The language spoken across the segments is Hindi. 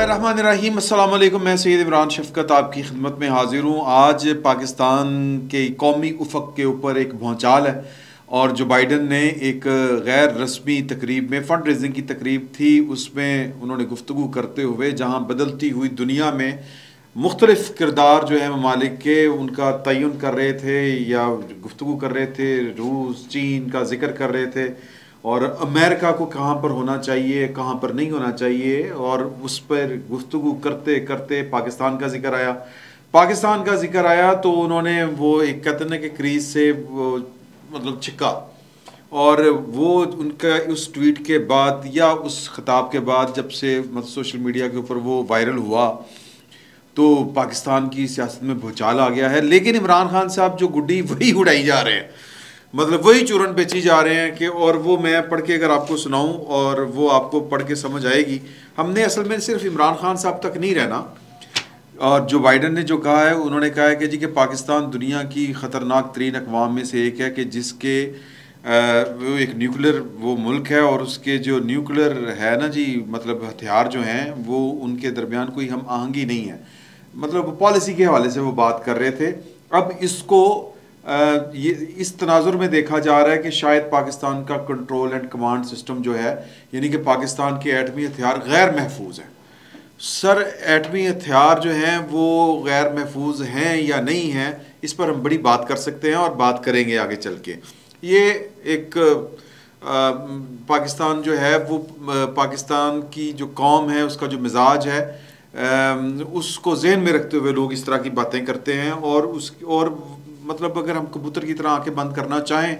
बिस्मिल्लाहिर्रहमानिर्रहीम। अस्सलाम वालेकुम। मैं सैयद इमरान शफ़क़त आपकी खिदमत में हाज़िर हूँ। आज पाकिस्तान के कौमी उफ़क़ के ऊपर एक भौचाल है और जो बाइडन ने एक गैर रस्मी तकरीब में फ़ंड रेजिंग की तकरीब थी, उसमें उन्होंने गुफ्तगू करते हुए जहाँ बदलती हुई दुनिया में मुख्तलिफ़ किरदार जो है ममालिक के उनका तयन कर रहे थे या गुफ्तगू कर रहे थे, रूस चीन का ज़िक्र कर रहे थे और अमेरिका को कहाँ पर होना चाहिए, कहाँ पर नहीं होना चाहिए, और उस पर गुफ्तगू करते करते पाकिस्तान का जिक्र आया। पाकिस्तान का जिक्र आया तो उन्होंने वो एक कहते हैं कि क्रीज से वो मतलब छिक्का, और वो उनका उस ट्वीट के बाद या उस खिताब के बाद जब से मतलब सोशल मीडिया के ऊपर वो वायरल हुआ तो पाकिस्तान की सियासत में भूचाल आ गया है। लेकिन इमरान खान साहब जो गुड्डी वही उड़ाई जा रहे हैं, मतलब वही चूरन बेची जा रहे हैं कि, और वो मैं पढ़ के अगर आपको सुनाऊं और वो आपको पढ़ के समझ आएगी। हमने असल में सिर्फ इमरान खान साहब तक नहीं रहना, और जो बाइडन ने जो कहा है, उन्होंने कहा है कि जी कि पाकिस्तान दुनिया की ख़तरनाक तरीन अक़वाम में से एक है कि जिसके वो एक न्यूक्लियर वो मुल्क है, और उसके जो न्यूक्लियर है ना जी, मतलब हथियार जो हैं वो उनके दरमियान कोई हम आहंगी नहीं है। मतलब पॉलिसी के हवाले से वो बात कर रहे थे। अब इसको ये इस तनाजुर में देखा जा रहा है कि शायद पाकिस्तान का कंट्रोल एंड कमांड सिस्टम जो है, यानी कि पाकिस्तान के एटमी हथियार गैर महफूज हैं। सर, एटमी हथियार जो हैं वो गैर महफूज हैं या नहीं हैं, इस पर हम बड़ी बात कर सकते हैं और बात करेंगे आगे चल के। ये एक पाकिस्तान जो है वो पाकिस्तान की जो कौम है उसका जो मिजाज है उसको जहन में रखते हुए लोग इस तरह की बातें करते हैं, और मतलब अगर हम कबूतर की तरह आंखें बंद करना चाहें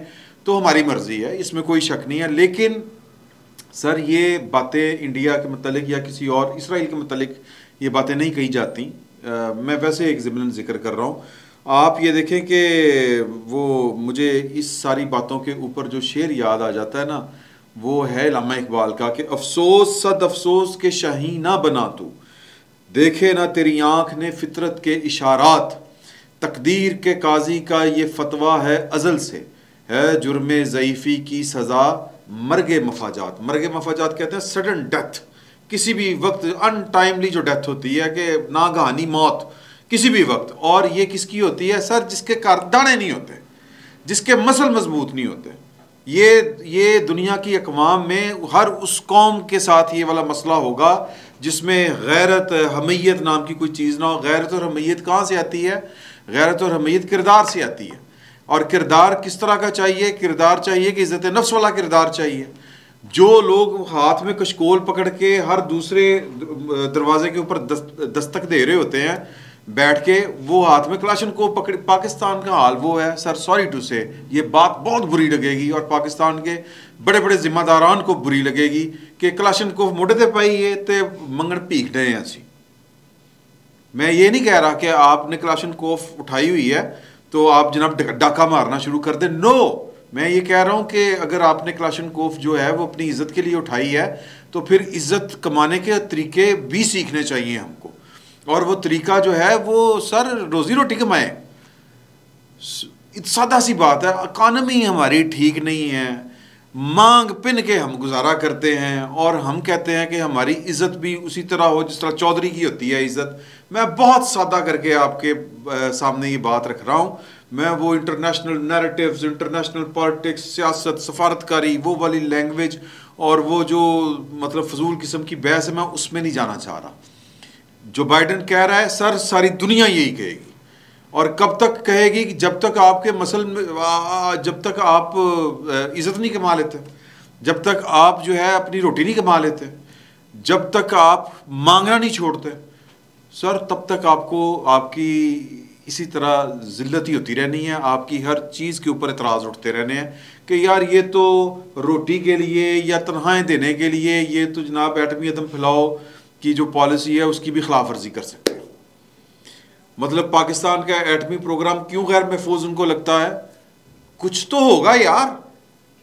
तो हमारी मर्जी है, इसमें कोई शक नहीं है। लेकिन सर, ये बातें इंडिया के मतलब या किसी और इसराइल के मतलब ये बातें नहीं कही जाती। मैं वैसे एक ज़िमरन जिक्र कर रहा हूँ। आप ये देखें कि वो मुझे इस सारी बातों के ऊपर जो शेर याद आ जाता है ना, वो है अल्लामा इकबाल का कि अफसोस सद अफसोस के शाही ना बना तू, देखे ना तेरी आँख ने फितरत के इशारात, तकदीर के काजी का ये फतवा है अजल से, है जुर्मे ज़ईफ़ी की सज़ा मर्गे मफाजात। मर्गे मफाजात कहते हैं सडन डेथ, किसी भी वक्त अनटाइमली जो डेथ होती है कि नागहानी मौत किसी भी वक्त। और ये किसकी होती है सर? जिसके कारदाने नहीं होते, जिसके मसल मजबूत नहीं होते। ये दुनिया की अक़वाम में हर उस कौम के साथ ये वाला मसला होगा जिसमें गैरत हमीयत नाम की कोई चीज़ ना हो। गैरत और हमीयत कहाँ से आती है? गैरत और हमीयत किरदार से आती है। और किरदार किस तरह का चाहिए? किरदार चाहिए कि इज़्ज़त नफ्स वाला किरदार चाहिए। जो लोग हाथ में कशकोल पकड़ के हर दूसरे दरवाजे के ऊपर दस्तक दे रहे होते हैं बैठ के, वो हाथ में क्लाशन को पकड़, पाकिस्तान का हाल वो है सर। सॉरी टू से ये बात बहुत बुरी लगेगी और पाकिस्तान के बड़े बड़े जिम्मेदारान को बुरी लगेगी कि क्लाशन को मुढ़े ते पाई है तो मंगन भीख रहे हैं असी। मैं ये नहीं कह रहा कि आपने क्लाशन कोफ उठाई हुई है तो आप जनाब डाका मारना शुरू कर दें। नो, मैं ये कह रहा हूँ कि अगर आपने क्लाशन कोफ जो है वो अपनी इज्जत के लिए उठाई है तो फिर इज्जत कमाने के तरीके भी सीखने चाहिए हमको, और वो तरीका जो है वो सर रोजी रोटी कमाए। सादा सी बात है, इकानमी हमारी ठीक नहीं है, मांग पिन के हम गुजारा करते हैं, और हम कहते हैं कि हमारी इज्जत भी उसी तरह हो जिस तरह चौधरी की होती है इज्जत। मैं बहुत सादा करके आपके सामने ये बात रख रहा हूँ। मैं वो इंटरनेशनल नैरेटिव्स, इंटरनेशनल पॉलिटिक्स, सियासत, सफारतकारी, वो वाली लैंग्वेज और वो जो मतलब फजूल किस्म की बहस है, मैं उसमें नहीं जाना चाह रहा। जो बाइडन कह रहा है सर, सारी दुनिया यही कहेगी, और कब तक कहेगी? जब तक आपके जब तक आप इज़्ज़त नहीं कमा लेते, जब तक आप जो है अपनी रोटी नहीं कमा लेते, जब तक आप मांगना नहीं छोड़ते सर, तब तक आपको आपकी इसी तरह ज़िल्लत ही होती रहनी है। आपकी हर चीज़ के ऊपर एतराज़ उठते रहने हैं कि यार ये तो रोटी के लिए या तनख्वाहें देने के लिए, ये तो जनाब एटमी अदम फैलाओ की जो पॉलिसी है उसकी भी खिलाफ वर्जी कर सकते हैं। मतलब पाकिस्तान का एटमी प्रोग्राम क्यों गैर महफूज उनको लगता है? कुछ तो होगा यार,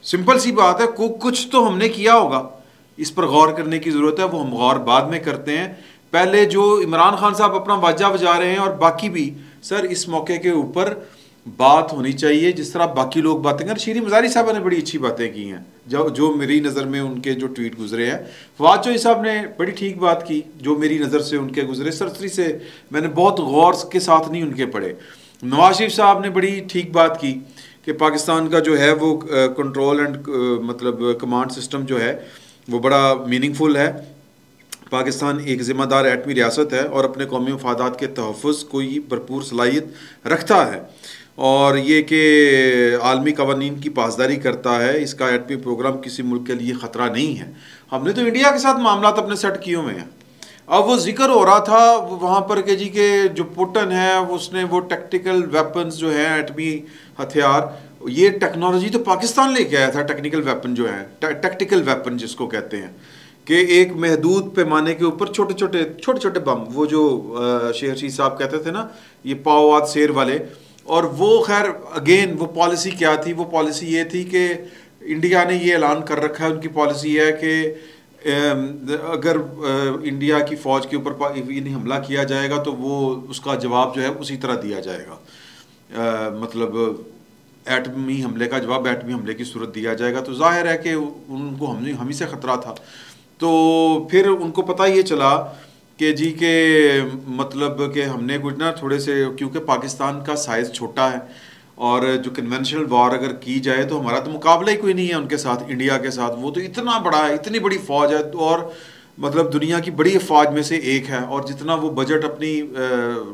सिंपल सी बात है, कुछ तो हमने किया होगा। इस पर गौर करने की ज़रूरत है, वो हम गौर बाद में करते हैं। पहले जो इमरान खान साहब अपना बाजा बजा रहे हैं और बाकी भी सर इस मौके के ऊपर बात होनी चाहिए जिस तरह बाकी लोग बातें कर। शीरी मज़ारी साहब ने बड़ी अच्छी बातें की हैं, जो मेरी नज़र में उनके जो ट्वीट गुजरे हैं। फवाद चौधरी साहब ने बड़ी ठीक बात की जो मेरी नज़र से उनके गुजरे, सरसरी से मैंने बहुत गौर के साथ नहीं उनके पढ़े। नवाज शरीफ साहब ने बड़ी ठीक बात की कि पाकिस्तान का जो है वो कंट्रोल एंड मतलब कमांड सिस्टम जो है वो बड़ा मीनिंगफुल है। पाकिस्तान एक ज़िम्मेदार एटमी रियासत है और अपने कौमी मफादात के तहफ़्फ़ुज़ को भरपूर सलाहियत रखता है, और ये कि आलमी कवानीन की पासदारी करता है। इसका एटमी प्रोग्राम किसी मुल्क के लिए ख़तरा नहीं है। हमने तो इंडिया के साथ मामला अपने सेट किए हुए हैं। अब वो जिक्र हो रहा था वहाँ पर कि जी के जो पुतिन है उसने वो टेक्टिकल वेपन्स जो हैं, एटमी हथियार, ये टेक्नोलॉजी तो पाकिस्तान लेके आया था। टेक्निकल वेपन जो है, टैक्टिकल वेपन जिसको कहते हैं, कि एक महदूद पैमाने के ऊपर छोटे छोटे बम, वो जो शेर शी साहब कहते थे ना, ये पाववाद शेर वाले। और वो खैर अगेन वो पॉलिसी क्या थी, वो पॉलिसी ये थी कि इंडिया ने ये ऐलान कर रखा है, उनकी पॉलिसी है कि अगर इंडिया की फ़ौज के ऊपर इन्हें हमला किया जाएगा तो वो उसका जवाब जो है उसी तरह दिया जाएगा। मतलब एटमी हमले का जवाब एटमी हमले की सूरत दिया जाएगा। तो जाहिर है कि उनको हम ही से ख़तरा था। तो फिर उनको पता ये चला कि जी के मतलब कि हमने कुछ ना थोड़े से, क्योंकि पाकिस्तान का साइज़ छोटा है और जो कन्वेंशनल वार अगर की जाए तो हमारा तो मुकाबला ही कोई नहीं है उनके साथ, इंडिया के साथ। वो तो इतना बड़ा है, इतनी बड़ी फ़ौज है, तो और मतलब दुनिया की बड़ी फ़ौज में से एक है। और जितना वो बजट अपनी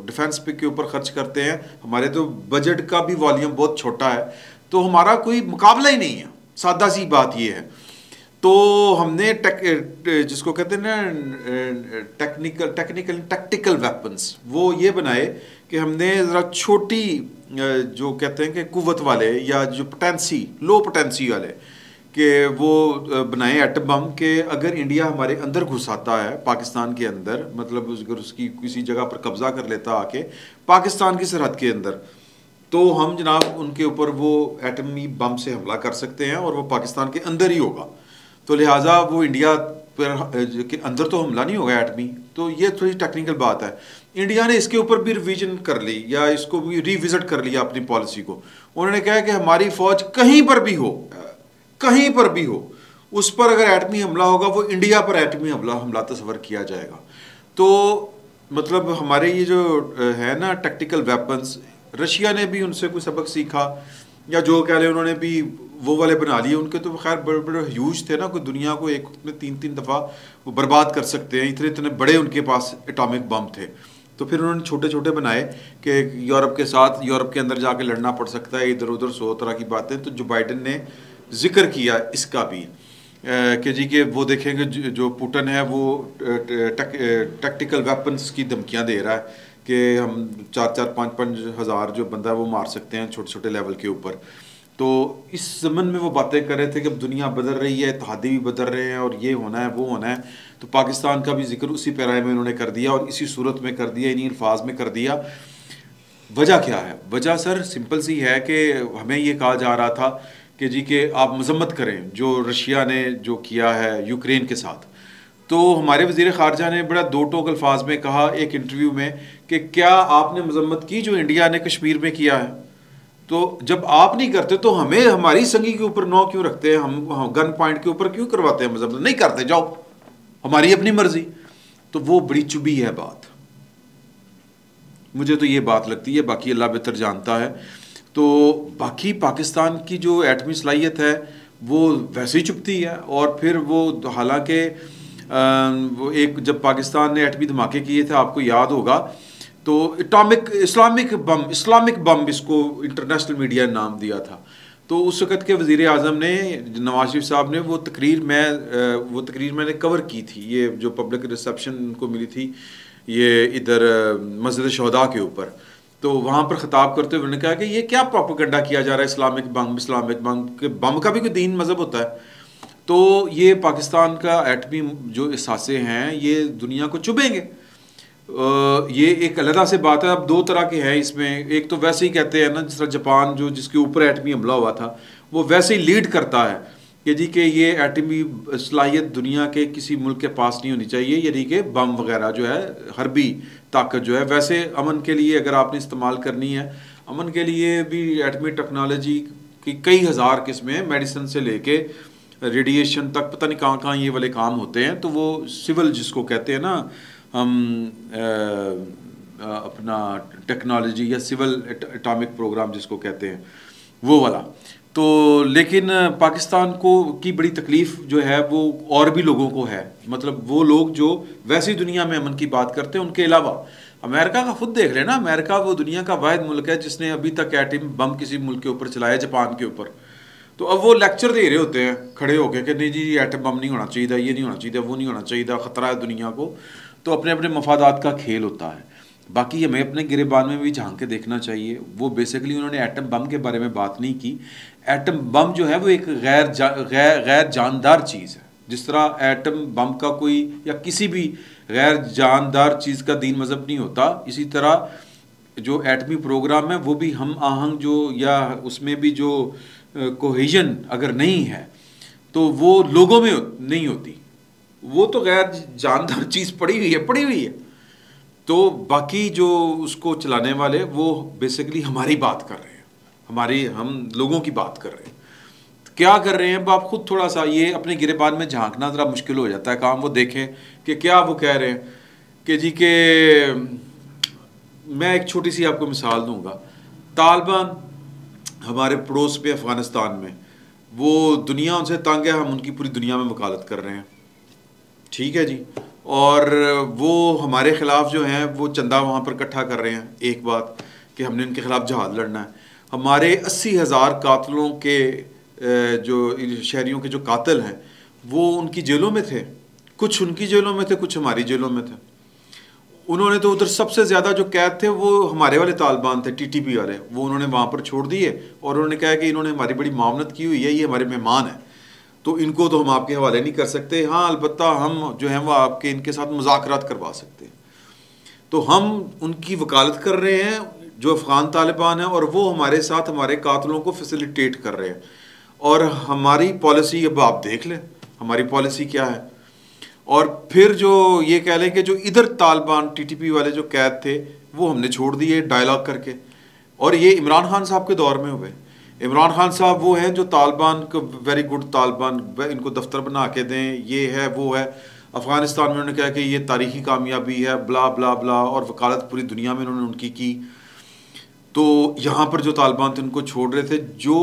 डिफेंस पे के ऊपर खर्च करते हैं, हमारे तो बजट का भी वॉल्यूम बहुत छोटा है, तो हमारा कोई मुकाबला ही नहीं है। सादा सी बात ये है। तो हमने जिसको कहते हैं ना टैक्टिकल वेपन्स, वो ये बनाए कि हमने ज़रा छोटी जो कहते हैं कि कुव्वत वाले या जो पोटेंसी लो पोटेंसी वाले कि वो बनाए एटम बम, के अगर इंडिया हमारे अंदर घुस आता है पाकिस्तान के अंदर, मतलब अगर उसकी किसी जगह पर कब्जा कर लेता आके पाकिस्तान की सरहद के अंदर, तो हम जनाब उनके ऊपर वो एटमी बम से हमला कर सकते हैं और वो पाकिस्तान के अंदर ही होगा। तो लिहाजा वो इंडिया पर के अंदर तो हमला नहीं होगा एटमी। तो ये थोड़ी टेक्निकल बात है। इंडिया ने इसके ऊपर भी रिवीजन कर ली या इसको भी रिविजिट कर लिया अपनी पॉलिसी को। उन्होंने कहा कि हमारी फ़ौज कहीं पर भी हो उस पर अगर एटमी हमला होगा वो इंडिया पर एटमी हमला तस्वर किया जाएगा। तो मतलब हमारे ये जो है ना टैक्टिकल वेपन्स, रशिया ने भी उनसे कोई सबक सीखा या जो कह लें उन्होंने भी वो वाले बना लिए। उनके तो खैर बड़े बड़े ह्यूज थे ना, कोई दुनिया को एक में 3-3 दफ़ा वो बर्बाद कर सकते हैं, इतने बड़े उनके पास एटॉमिक बम थे। तो फिर उन्होंने छोटे छोटे बनाए कि यूरोप के साथ, यूरोप के अंदर जाके लड़ना पड़ सकता है, इधर उधर 100 तरह की बातें। तो जो बाइडन ने जिक्र किया इसका भी कि जी के वो देखेंगे जो पुतिन है वो टैक्टिकल वेपन्स की धमकियाँ दे रहा है कि हम 4-5 हज़ार जो बंदा है वो मार सकते हैं छोटे छोटे लेवल के ऊपर। तो इस ज़मन में वो बातें कर रहे थे कि अब दुनिया बदल रही है, इत्तेहादी भी बदल रहे हैं और ये होना है वो होना है। तो पाकिस्तान का भी जिक्र उसी पैराए में उन्होंने कर दिया और इसी सूरत में कर दिया, इन्हीं अल्फाज में कर दिया। वजह क्या है? वजह सर सिंपल सी है कि हमें ये कहा जा रहा था कि जी कि आप मजम्मत करें जो रशिया ने जो किया है यूक्रेन के साथ। तो हमारे वज़ीर ख़ारजा ने बड़ा दो टोक अल्फाज में कहा एक इंटरव्यू में कि क्या आपने मजम्मत की जो इंडिया ने कश्मीर में किया है? तो जब आप नहीं करते तो हमें हमारी संगी के ऊपर नौ क्यों रखते हैं? हम गन पॉइंट के ऊपर क्यों करवाते हैं मजम्मत? नहीं करते, जाओ, हमारी अपनी मर्जी। तो वो बड़ी चुभी है बात, मुझे तो ये बात लगती है, बाकी अल्लाह बेहतर जानता है। तो बाकी पाकिस्तान की जो एटमी सलाहियत है वो वैसे ही चुभती है। और फिर वो हालांकि वो एक जब पाकिस्तान ने एटमी धमाके किए थे आपको याद होगा, तो इस्लामिक बम इसको इंटरनेशनल मीडिया ने नाम दिया था। तो उस वक़्त के वज़ीर आज़म ने नवाज शरीफ साहब ने वो तकरीर मैंने कवर की थी, ये जो पब्लिक रिसेप्शन उनको मिली थी ये इधर मस्जिद शहदा के ऊपर। तो वहाँ पर ख़िताब करते हुए उन्होंने कहा कि ये क्या प्रोपेगेंडा किया जा रहा है, इस्लामिक बम के बम का भी कोई दीन मज़हब होता है। तो ये पाकिस्तान का एटमी जो एहसासे हैं ये दुनिया को चुभेंगे। ये एक अलग से बात है। अब दो तरह के हैं इसमें, एक तो वैसे ही कहते हैं ना जिस तरह जापान जो जिसके ऊपर एटमी हमला हुआ था वो वैसे ही लीड करता है कि जी कि ये एटमी सलाहियत दुनिया के किसी मुल्क के पास नहीं होनी चाहिए, यानी कि बम वगैरह जो है हर्बी ताकत जो है, वैसे अमन के लिए अगर आपने इस्तेमाल करनी है अमन के लिए भी एटमी टेक्नोलॉजी की कई हज़ार किस्में हैं, मेडिसिन से लेके रेडिएशन तक, पता नहीं कहाँ कहाँ ये वाले काम होते हैं। तो वो सिविल जिसको कहते हैं ना हम अपना टेक्नोलॉजी या सिविल एटॉमिक प्रोग्राम जिसको कहते हैं वो वाला। तो लेकिन पाकिस्तान को की बड़ी तकलीफ़ जो है वो और भी लोगों को है, मतलब वो लोग जो वैसी दुनिया में अमन की बात करते हैं उनके अलावा। अमेरिका का खुद देख लेना, अमेरिका वो दुनिया का वाहिद मुल्क है जिसने अभी तक एटम बम किसी मुल्क के ऊपर चलाया, जापान के ऊपर। तो अब वो लेक्चर दे रहे होते हैं खड़े होकर कि नहीं जी एटम बम नहीं होना चाहिए, ये नहीं होना चाहिए, वो नहीं होना चाहिए, ख़तरा है दुनिया को। तो अपने अपने मफादात का खेल होता है। बाकी हमें अपने गिरेबान में भी झांक के देखना चाहिए। वो बेसिकली उन्होंने एटम बम के बारे में बात नहीं की। एटम बम जो है वो एक गैर जानदार चीज़ है। जिस तरह एटम बम का कोई या किसी भी गैर जानदार चीज़ का दीन मज़हब नहीं होता, इसी तरह जो एटमी प्रोग्राम है वो भी हम आहंग जो, या उसमें भी जो कोहेजन अगर नहीं है तो वो लोगों में नहीं होती। वो तो गैर जानदार चीज़ पड़ी हुई है। तो बाकी जो उसको चलाने वाले वो बेसिकली हमारी बात कर रहे हैं, हम लोगों की बात कर रहे हैं। तो क्या कर रहे हैं, अब आप खुद थोड़ा सा ये अपने गिरेबान में झांकना ज़रा मुश्किल हो जाता है काम। वो देखें कि क्या वो कह रहे हैं कि जी के, मैं एक छोटी सी आपको मिसाल दूंगा। तालिबान हमारे पड़ोस पे अफ़गानिस्तान में, वो दुनिया उनसे तंग है, हम उनकी पूरी दुनिया में वकालत कर रहे हैं, ठीक है जी। और वो हमारे ख़िलाफ़ जो हैं वो चंदा वहाँ पर इकट्ठा कर रहे हैं, एक बात कि हमने उनके ख़िलाफ़ जहाद लड़ना है। हमारे 80,000 कातलों के जो शहरियों के जो कातिल हैं वो उनकी जेलों में थे, कुछ उनकी जेलों में थे, कुछ हमारी जेलों में थे। उन्होंने तो उधर सबसे ज़्यादा जो कैद थे वो हमारे वाले तालिबान थे, TTP वाले, वो उन्होंने वहाँ पर छोड़ दिए और उन्होंने कहा कि इन्होंने हमारी बड़ी मावनत की हुई है, ये हमारे मेहमान हैं, तो इनको तो हम आपके हवाले नहीं कर सकते। हाँ अलबत्ता हम जो हैं वो आपके इनके साथ मुज़ाकरात करवा सकते हैं। तो हम उनकी वकालत कर रहे हैं जो अफ़गान तालिबान है, और वो हमारे साथ हमारे कातलों को फैसिलिटेट कर रहे हैं। और हमारी पॉलिसी अब आप देख लें हमारी पॉलिसी क्या है। और फिर जो ये कह लें कि जो इधर तालिबान TTP वाले जो कैद थे वो हमने छोड़ दिए डायलॉग करके, और ये इमरान खान साहब के दौर में हुए। इमरान खान साहब वो हैं जो तालिबान को वेरी गुड तालिबान, इनको दफ्तर बना के दें, ये है वो है। अफ़गानिस्तान में उन्होंने कहा कि ये तारीख़ी कामयाबी है, ब्ला ब्ला ब्ला, और वकालत पूरी दुनिया में उन्होंने उनकी की। तो यहाँ पर जो तालिबान थे उनको छोड़ रहे थे। जो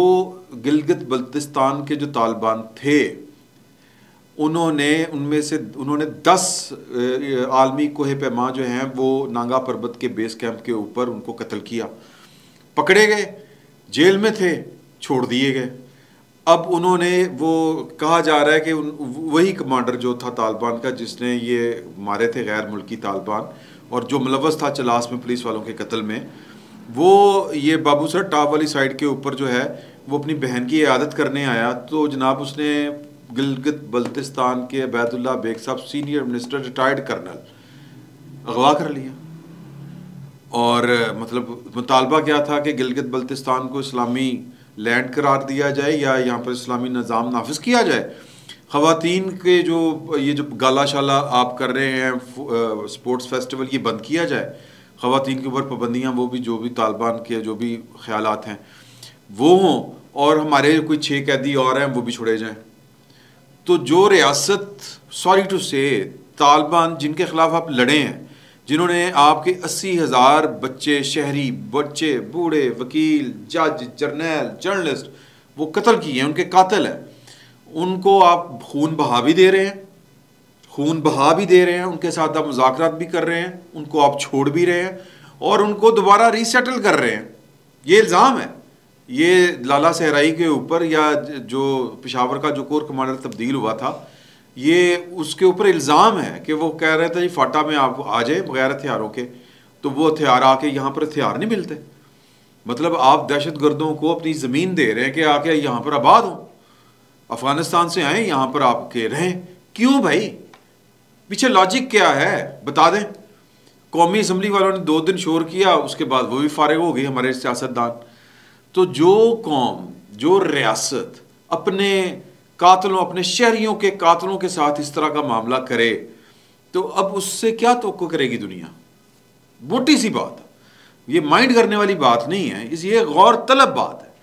गिलगित बल्तिस्तान के जो तालिबान थे उन्होंने 10 आलमी कोहे पैमा जो हैं वो नांगा पर्वत के बेस कैंप के ऊपर उनको कत्ल किया, पकड़े गए, जेल में थे, छोड़ दिए गए। अब उन्होंने वो कहा जा रहा है कि वही कमांडर जो था तालिबान का जिसने ये मारे थे गैर मुल्की तालिबान और जो मुलव्वस था चलास में पुलिस वालों के कत्ल में, वो ये बाबू सर टॉप वाली साइड के ऊपर जो है वो अपनी बहन की इयादत करने आया। तो जनाब उसने गिलगित बल्तिस्तान के अबैदुल्ला बेग साहब सीनियर मिनिस्टर रिटायर्ड कर्नल अगवा कर लिया। और मतलब मुतालबा क्या था कि गिलगित बल्तिस्तान को इस्लामी लैंड करार दिया जाए या यहाँ पर इस्लामी निज़ाम नाफिज किया जाए। ख़वातीन के जो ये जो गाला शाला आप कर रहे हैं स्पोर्ट्स फेस्टिवल, ये बंद किया जाए। ख़वातीन के ऊपर पाबंदियाँ वो भी जो भी तालिबान के जो भी ख्यालात हैं वो हों, और हमारे कोई 6 कैदी और हैं वो भी छोड़े जाएँ। तो जो रियासत, सॉरी टू से, तालिबान जिनके ख़िलाफ़ आप लड़े हैं, जिन्होंने आपके 80,000 बच्चे, शहरी बच्चे, बूढ़े, वकील, जज, जर्नल, जर्नलिस्ट वो कत्ल किए हैं, उनके कातिल हैं, उनको आप खून बहा भी दे रहे हैं, उनके साथ आप मुज़ाकरात भी कर रहे हैं, उनको आप छोड़ भी रहे हैं और उनको दोबारा रीसेटल कर रहे हैं। ये इल्ज़ाम है ये लाला सहराई के ऊपर, या जो पेशावर का जो कोर कमांडर तब्दील हुआ था, ये उसके ऊपर इल्ज़ाम है कि वो कह रहे थे जी फाटा में आप आ जाए बगैर हथियारों के, तो वो हथियार आके यहाँ पर हथियार नहीं मिलते। मतलब आप दहशत गर्दों को अपनी ज़मीन दे रहे हैं कि आके यहाँ पर आबाद हो, अफ़गानिस्तान से आए यहाँ पर आपके रहें। क्यों भाई, पीछे लॉजिक क्या है बता दें। कौमी असम्बली वालों ने 2 दिन शोर किया, उसके बाद वो भी फारिग हो गई हमारे सियासतदान। तो जो कौम, जो रियासत अपने कातलों, अपने शहरियों के कातलों के साथ इस तरह का मामला करे, तो अब उससे क्या तवक्को करेगी दुनिया? मोटी सी बात। ये माइंड करने वाली बात नहीं है, ये गौर तलब बात है।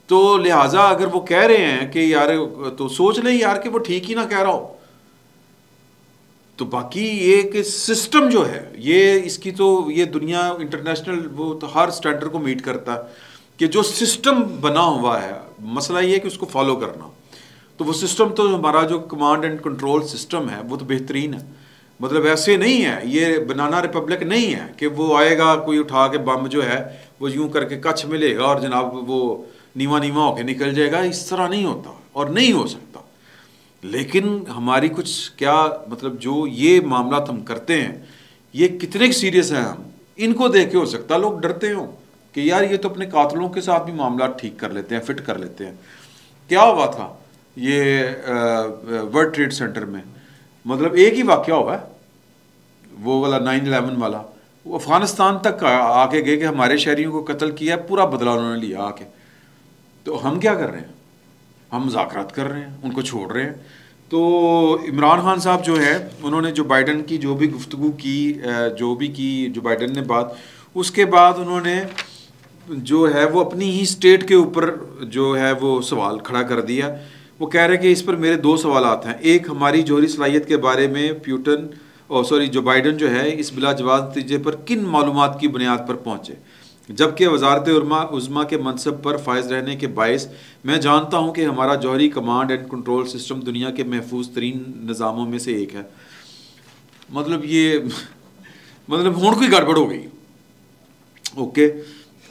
तो लिहाजा अगर वो कह रहे हैं कि यार, तो सोच लें यार कि वो ठीक ही ना कह रहा हो। तो बाकी ये कि सिस्टम जो है ये, इसकी तो ये दुनिया इंटरनेशनल वो तो हर स्टैंडर्ड को मीट करता है कि जो सिस्टम बना हुआ है, मसला ये है कि उसको फॉलो करना। तो वो सिस्टम तो हमारा जो कमांड एंड कंट्रोल सिस्टम है वो तो बेहतरीन है। मतलब ऐसे नहीं है, ये बनाना रिपब्लिक नहीं है कि वो आएगा कोई उठा के बम जो है वो यूं करके कच्छ में लेगा और जनाब वो नीवा नीवा होके निकल जाएगा। इस तरह नहीं होता और नहीं हो सकता। लेकिन हमारी कुछ क्या मतलब जो ये मामला हम करते हैं ये कितने सीरियस हैं, हम इनको देख के हो सकता लोग डरते हो कि यार ये तो अपने कातलों के साथ भी मामला ठीक कर लेते हैं, फिट कर लेते हैं। क्या हुआ था ये वर्ल्ड ट्रेड सेंटर में, मतलब एक ही वाक़या हुआ है वो वाला 9/11 वाला। वो अफगानिस्तान तक आके गए कि हमारे शहरियों को कत्ल किया, पूरा बदला उन्होंने लिया आके। तो हम क्या कर रहे हैं, हम मुज़ाकरात कर रहे हैं, उनको छोड़ रहे हैं। तो इमरान खान साहब जो है उन्होंने जो बाइडन की जो भी गुफ्तगू की, जो भी की जो बाइडन ने बात, उसके बाद उन्होंने जो है वो अपनी ही स्टेट के ऊपर जो है वो सवाल खड़ा कर दिया। वो कह रहे हैं कि इस पर मेरे दो सवालात हैं। एक, हमारी जौहरी सलाहियत के बारे में जो बाइडन जो है इस बिलाजवाब नतीजे पर किन मालूमात की बुनियाद पर पहुँचे, जबकि वजारत उज़्मा के मनसब पर फायज रहने के बायस मैं जानता हूँ कि हमारा जौहरी कमांड एंड कंट्रोल सिस्टम दुनिया के महफूज तरीन निज़ामों में से एक है। मतलब ये मतलब होड़ कोई गड़बड़ हो गई। ओके,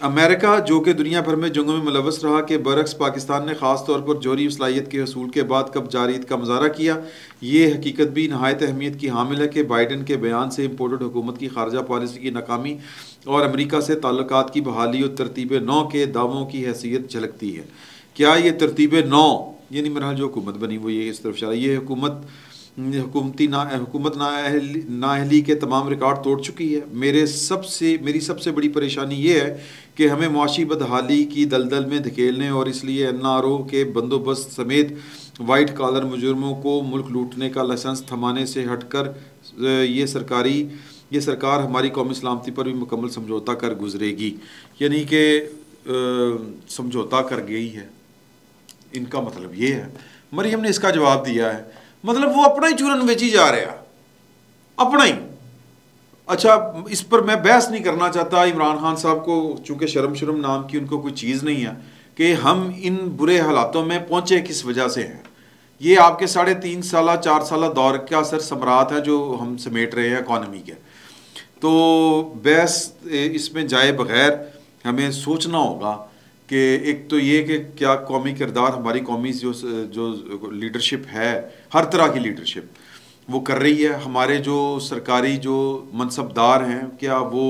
अमेरिका जो कि दुनिया भर में जंगों में मुलव्वस रहा के बरक्स पाकिस्तान ने ख़ास तौर पर जौहरी सलाहियत के हसूल के बाद कब जारीत का मुजाहरा किया। ये हकीकत भी नहायत अहमियत की हामिल है कि बाइडन के बयान से इम्पोर्टेड हुकूमत की खारजा पॉलिसी की नाकामी और अमेरिका से ताल्लुकात की बहाली और तरतीब 9 के दावों की हैसियत झलकती है। क्या ये तरतीब 9 यानी मेरा जो हुकूमत बनी वो ये इस तरफ इशारा, ये हुकूमती नाअहली के तमाम रिकॉर्ड तोड़ चुकी है। मेरी सबसे बड़ी परेशानी ये है कि हमें मुआशी बदहाली की दलदल में धकेलने और इसलिए NRO के बंदोबस्त समेत वाइट कॉलर मुजरमों को मुल्क लूटने का लाइसेंस थमाने से हटकर ये सरकार हमारी कौमी सलामती पर भी मुकम्मल समझौता कर गुजरेगी। यानी कि समझौता कर गई है, इनका मतलब ये है। मरियम ने इसका जवाब दिया है, मतलब वो अपना ही चूरन बेची जा रहा, अपना ही। अच्छा, इस पर मैं बहस नहीं करना चाहता। इमरान खान साहब को चूंकि शर्म नाम की उनको कोई चीज़ नहीं है कि हम इन बुरे हालातों में पहुंचे किस वजह से हैं। ये आपके 3.5 साल 4 साल दौर का असर समरात है जो हम समेट रहे हैं इकॉनमी के। तो बहस इसमें जाए बगैर हमें सोचना होगा कि एक तो ये कि क्या कौमी किरदार हमारी कौमी जो लीडरशिप है, हर तरह की लीडरशिप वो कर रही है। हमारे जो सरकारी जो मनसबदार हैं क्या वो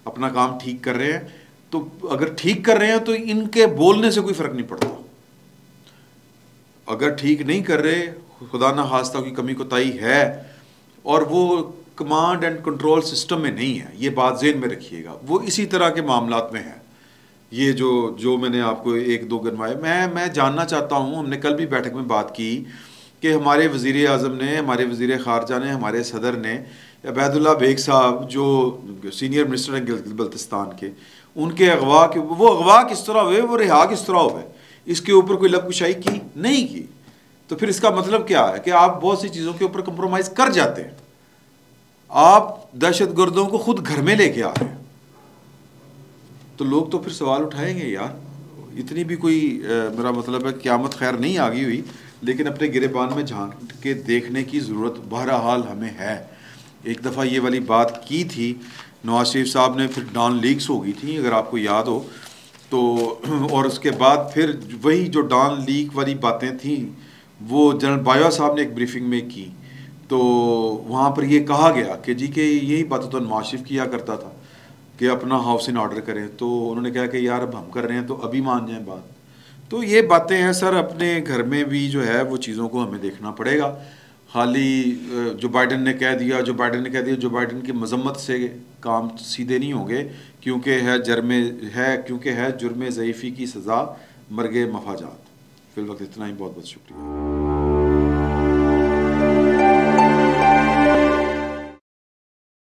अपना काम ठीक कर रहे हैं। तो अगर ठीक कर रहे हैं तो इनके बोलने से कोई फ़र्क नहीं पड़ता। अगर ठीक नहीं कर रहे, खुदा ना खास्ता की कमी कोताही है और वो कमांड एंड कंट्रोल सिस्टम में नहीं है, ये बात ज़हन में रखिएगा। वो इसी तरह के मामलात में है। ये जो मैंने आपको 1-2 गिनवाए, मैं जानना चाहता हूँ। हमने कल भी बैठक में बात की कि हमारे वज़ीर आज़म ने, हमारे वज़ीर ख़ारजा ने, हमारे सदर ने अबैदुल्ला बेग साहब जो सीनियर मिनिस्टर हैं गिलगित बल्तिस्तान के, उनके अगवा के वो अगवा किस तरह हुए, वो रिहा किस तरह हुए, इसके ऊपर कोई लबकुशाई की नहीं की। तो फिर इसका मतलब क्या है कि आप बहुत सी चीज़ों के ऊपर कंप्रोमाइज़ कर जाते हैं। आप दहशतगर्दों को खुद घर में लेके आ रहे हैं, तो लोग तो फिर सवाल उठाएंगे यार। इतनी भी कोई मेरा मतलब है क़यामत खैर नहीं आ गई हुई, लेकिन अपने गिरेबान में झांक के देखने की ज़रूरत बहरहाल हमें है। एक दफ़ा ये वाली बात की थी नवाज शरीफ साहब ने, फिर डॉन लीक्स हो गई थी अगर आपको याद हो तो, और उसके बाद फिर वही जो डॉन लीक वाली बातें थी वो जनरल बाजवा साहब ने एक ब्रीफिंग में की। तो वहाँ पर ये कहा गया कि जी कि यही बात तो नवाज शरीफ किया करता था कि अपना हाउस इन ऑर्डर करें। तो उन्होंने कहा कि यार अब हम कर रहे हैं तो अभी मान जाएं बात। तो ये बातें हैं सर, अपने घर में भी जो है वो चीज़ों को हमें देखना पड़ेगा। खाली जो बाइडन ने कह दिया, जो बाइडन की मजम्मत से काम सीधे नहीं होंगे, क्योंकि है जुर्म ज़ईफ़ी की सज़ा मर्ग मफाजात। फिल वक्त इतना ही, बहुत बहुत शुक्रिया।